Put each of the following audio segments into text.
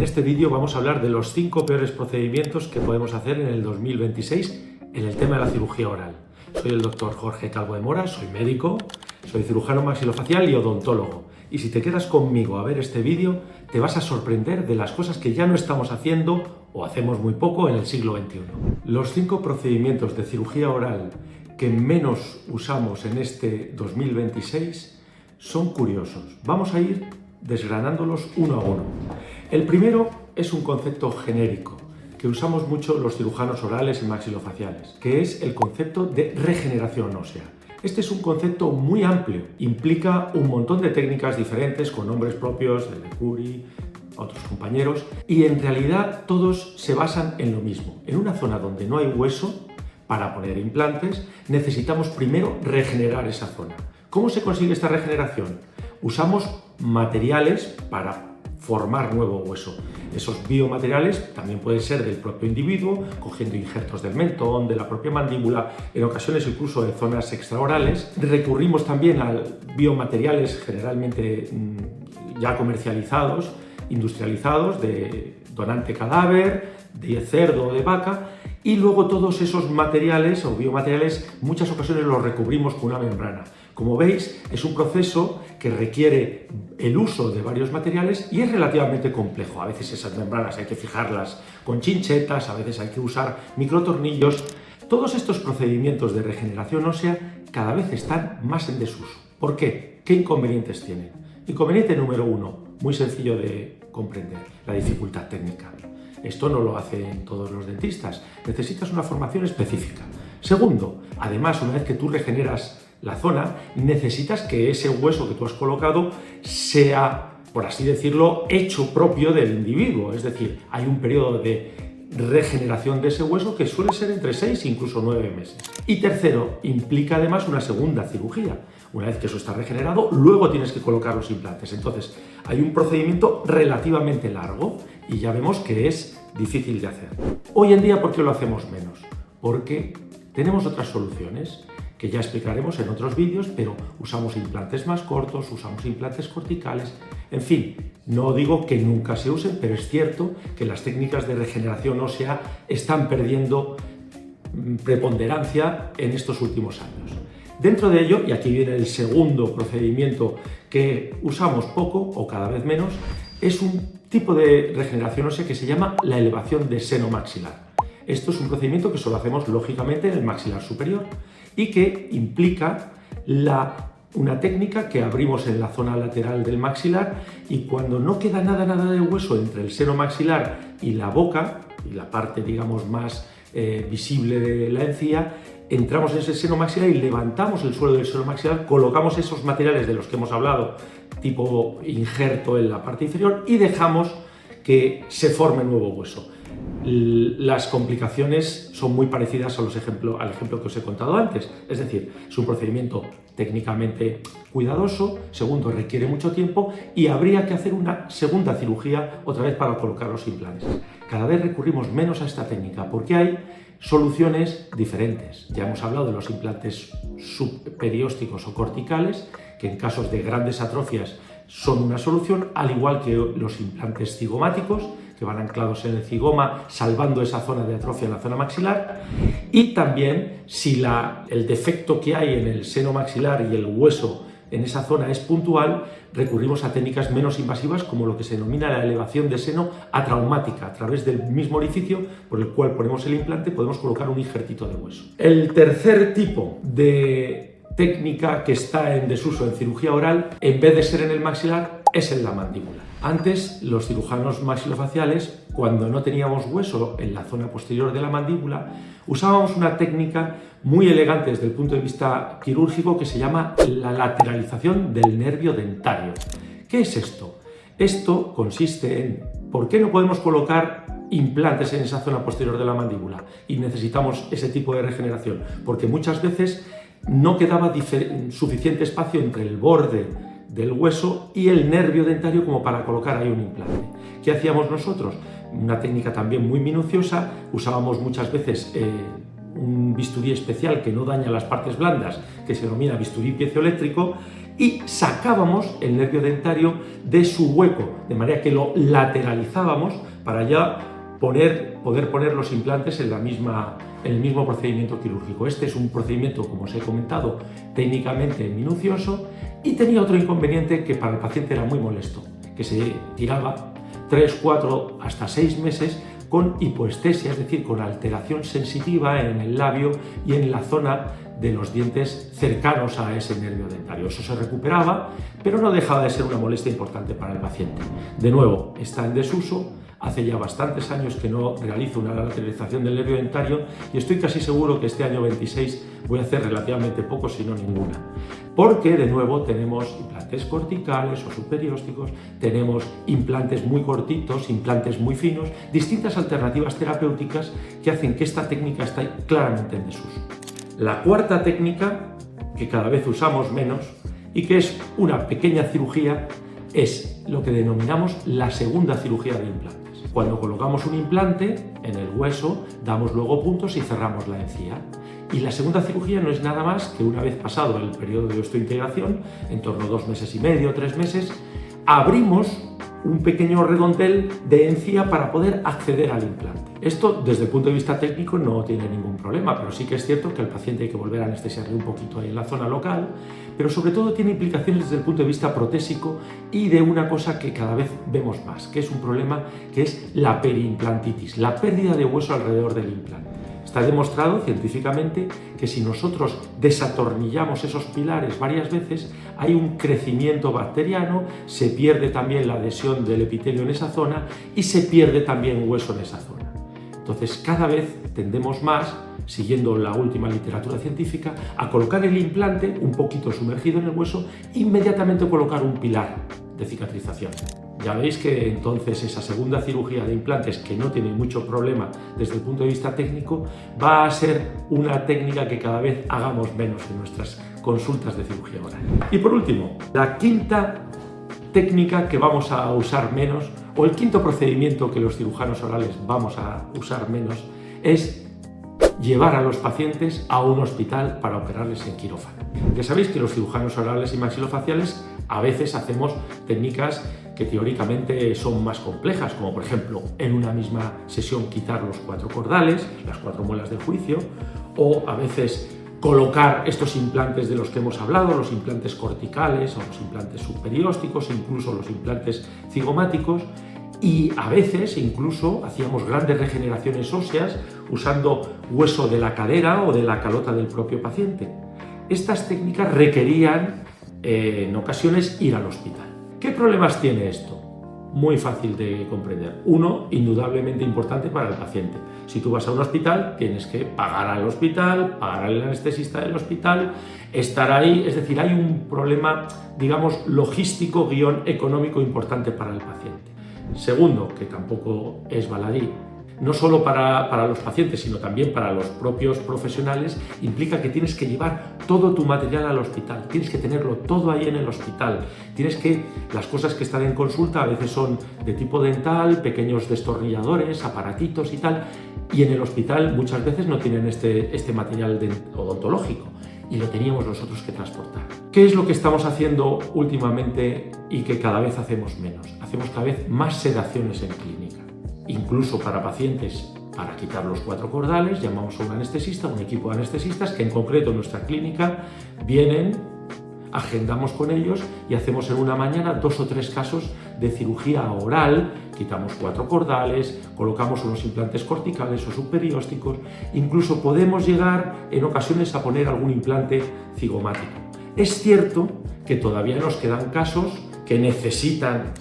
este vídeo vamos a hablar de los 5 peores procedimientos que podemos hacer en el 2026 en el tema de la cirugía oral. Soy el doctor Jorge Calvo de Mora, soy médico, soy cirujano maxilofacial y odontólogo. Y si te quedas conmigo a ver este vídeo, te vas a sorprender de las cosas que ya no estamos haciendo o hacemos muy poco en el siglo XXI. Los 5 procedimientos de cirugía oral que menos usamos en este 2026 son curiosos. Vamos a ir desgranándolos uno a uno. El primero es un concepto genérico que usamos mucho los cirujanos orales y maxilofaciales, que es el concepto de regeneración ósea. Este es un concepto muy amplio, implica un montón de técnicas diferentes con nombres propios de Curie, otros compañeros, y en realidad todos se basan en lo mismo. En una zona donde no hay hueso, para poner implantes, necesitamos primero regenerar esa zona. ¿Cómo se consigue esta regeneración? Usamos materiales para formar nuevo hueso. Esos biomateriales también pueden ser del propio individuo, cogiendo injertos del mentón, de la propia mandíbula, en ocasiones incluso de zonas extraorales. Recurrimos también a biomateriales generalmente ya comercializados, industrializados, de donante cadáver, de cerdo o de vaca, y luego todos esos materiales o biomateriales muchas ocasiones los recubrimos con una membrana. Como veis, es un proceso que requiere el uso de varios materiales y es relativamente complejo. A veces esas membranas hay que fijarlas con chinchetas, a veces hay que usar microtornillos. Todos estos procedimientos de regeneración ósea cada vez están más en desuso. ¿Por qué? ¿Qué inconvenientes tienen? Inconveniente número 1, muy sencillo de comprender, la dificultad técnica. Esto no lo hacen todos los dentistas, necesitas una formación específica. Segundo, además, una vez que tú regeneras la zona, necesitas que ese hueso que tú has colocado sea, por así decirlo, hecho propio del individuo. Es decir, hay un periodo de regeneración de ese hueso que suele ser entre 6 e incluso 9 meses. Y tercero, implica además una segunda cirugía. Una vez que eso está regenerado, luego tienes que colocar los implantes. Entonces, hay un procedimiento relativamente largo y ya vemos que es difícil de hacer. Hoy en día, ¿por qué lo hacemos menos? Porque tenemos otras soluciones que ya explicaremos en otros vídeos, pero usamos implantes más cortos, usamos implantes corticales, en fin, no digo que nunca se usen, pero es cierto que las técnicas de regeneración ósea están perdiendo preponderancia en estos últimos años. Dentro de ello, y aquí viene el segundo procedimiento que usamos poco o cada vez menos, es un tipo de regeneración ósea que se llama la elevación de seno maxilar. Esto es un procedimiento que solo hacemos lógicamente en el maxilar superior y que implica una técnica que abrimos en la zona lateral del maxilar y cuando no queda nada de hueso entre el seno maxilar y la boca, y la parte digamos más visible de la encía, entramos en ese seno maxilar y levantamos el suelo del seno maxilar, colocamos esos materiales de los que hemos hablado, tipo injerto en la parte inferior, y dejamos que se forme nuevo hueso. Las complicaciones son muy parecidas al ejemplo que os he contado antes, es decir, es un procedimiento técnicamente cuidadoso, segundo, requiere mucho tiempo y habría que hacer una segunda cirugía otra vez para colocar los implantes. Cada vez recurrimos menos a esta técnica porque hay soluciones diferentes. Ya hemos hablado de los implantes subperiósticos o corticales, que en casos de grandes atrofias son una solución, al igual que los implantes cigomáticos, que van anclados en el cigoma, salvando esa zona de atrofia en la zona maxilar. Y también, si el defecto que hay en el seno maxilar y el hueso en esa zona es puntual, recurrimos a técnicas menos invasivas como lo que se denomina la elevación de seno atraumática. A través del mismo orificio por el cual ponemos el implante podemos colocar un injertito de hueso. El tercer tipo de técnica que está en desuso en cirugía oral, en vez de ser en el maxilar, es en la mandíbula. Antes, los cirujanos maxilofaciales, cuando no teníamos hueso en la zona posterior de la mandíbula, usábamos una técnica muy elegante desde el punto de vista quirúrgico que se llama la lateralización del nervio dentario. ¿Qué es esto? Esto consiste en ¿por qué no podemos colocar implantes en esa zona posterior de la mandíbula y necesitamos ese tipo de regeneración? Porque muchas veces no quedaba suficiente espacio entre el borde del hueso y el nervio dentario como para colocar ahí un implante. ¿Qué hacíamos nosotros? Una técnica también muy minuciosa, usábamos muchas veces un bisturí especial que no daña las partes blandas, que se denomina bisturí piezoeléctrico, y sacábamos el nervio dentario de su hueco, de manera que lo lateralizábamos para ya poder poner los implantes en el mismo procedimiento quirúrgico. Este es un procedimiento, como os he comentado, técnicamente minucioso, y tenía otro inconveniente que para el paciente era muy molesto, que se tiraba 3, 4, hasta 6 meses con hipoestesia, es decir, con alteración sensitiva en el labio y en la zona de los dientes cercanos a ese nervio dentario. Eso se recuperaba, pero no dejaba de ser una molestia importante para el paciente. De nuevo, está en desuso. Hace ya bastantes años que no realizo una lateralización del nervio dentario y estoy casi seguro que este año 26 voy a hacer relativamente poco, si no ninguna. Porque, de nuevo, tenemos implantes corticales o superiósticos, tenemos implantes muy cortitos, implantes muy finos, distintas alternativas terapéuticas que hacen que esta técnica esté claramente en desuso. La cuarta técnica, que cada vez usamos menos y que es una pequeña cirugía, es lo que denominamos la segunda cirugía de implantes. Cuando colocamos un implante en el hueso, damos luego puntos y cerramos la encía. Y la segunda cirugía no es nada más que, una vez pasado el periodo de osteointegración, en torno a 2 meses y medio, 3 meses, abrimos un pequeño redondel de encía para poder acceder al implante. Esto, desde el punto de vista técnico, no tiene ningún problema, pero sí que es cierto que al paciente hay que volver a anestesiarle un poquito ahí en la zona local, pero sobre todo tiene implicaciones desde el punto de vista protésico y de una cosa que cada vez vemos más, que es un problema que es la periimplantitis, la pérdida de hueso alrededor del implante. Está demostrado científicamente que si nosotros desatornillamos esos pilares varias veces, hay un crecimiento bacteriano, se pierde también la adhesión del epitelio en esa zona y se pierde también hueso en esa zona. Entonces, cada vez tendemos más, siguiendo la última literatura científica, a colocar el implante un poquito sumergido en el hueso e inmediatamente colocar un pilar de cicatrización. Ya veis que entonces esa segunda cirugía de implantes, que no tiene mucho problema desde el punto de vista técnico, va a ser una técnica que cada vez hagamos menos en nuestras consultas de cirugía oral. Y por último, la quinta técnica que vamos a usar menos, o el quinto procedimiento que los cirujanos orales vamos a usar menos, es llevar a los pacientes a un hospital para operarles en quirófano. Ya sabéis que los cirujanos orales y maxilofaciales a veces hacemos técnicas que teóricamente son más complejas, como por ejemplo en una misma sesión quitar los 4 cordales, las 4 muelas del juicio, o a veces colocar estos implantes de los que hemos hablado, los implantes corticales o los implantes subperiósticos, incluso los implantes cigomáticos, y a veces incluso hacíamos grandes regeneraciones óseas usando hueso de la cadera o de la calota del propio paciente. Estas técnicas requerían en ocasiones ir al hospital. ¿Qué problemas tiene esto? Muy fácil de comprender. Uno, indudablemente importante para el paciente. Si tú vas a un hospital, tienes que pagar al hospital, pagar al anestesista del hospital, estar ahí, es decir, hay un problema, digamos, logístico, económico importante para el paciente. Segundo, que tampoco es baladí, no solo para los pacientes, sino también para los propios profesionales, implica que tienes que llevar todo tu material al hospital, tienes que tenerlo todo ahí en el hospital, las cosas que están en consulta a veces son de tipo dental, pequeños destornilladores, aparatitos y tal, y en el hospital muchas veces no tienen este material odontológico, y lo teníamos nosotros que transportar. ¿Qué es lo que estamos haciendo últimamente y que cada vez hacemos menos? Hacemos cada vez más sedaciones en clínica. Incluso para pacientes, para quitar los 4 cordales, llamamos a un anestesista, un equipo de anestesistas que en concreto en nuestra clínica vienen, agendamos con ellos y hacemos en una mañana 2 o 3 casos de cirugía oral, quitamos 4 cordales, colocamos unos implantes corticales o subperiósticos, incluso podemos llegar en ocasiones a poner algún implante cigomático. Es cierto que todavía nos quedan casos que necesitan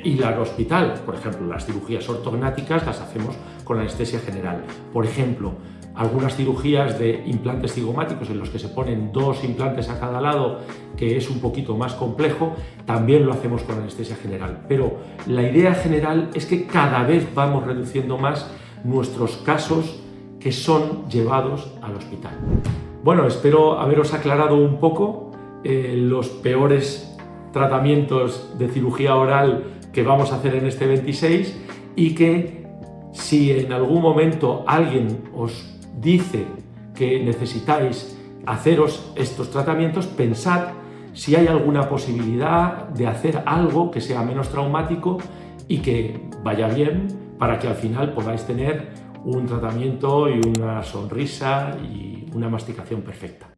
ir al hospital. Por ejemplo, las cirugías ortognáticas las hacemos con anestesia general. Por ejemplo, algunas cirugías de implantes cigomáticos en los que se ponen 2 implantes a cada lado, que es un poquito más complejo, también lo hacemos con anestesia general. Pero la idea general es que cada vez vamos reduciendo más nuestros casos que son llevados al hospital. Bueno, espero haberos aclarado un poco los peores tratamientos de cirugía oral que vamos a hacer en este 26 y que si en algún momento alguien os dice que necesitáis haceros estos tratamientos, pensad si hay alguna posibilidad de hacer algo que sea menos traumático y que vaya bien para que al final podáis tener un tratamiento y una sonrisa y una masticación perfecta.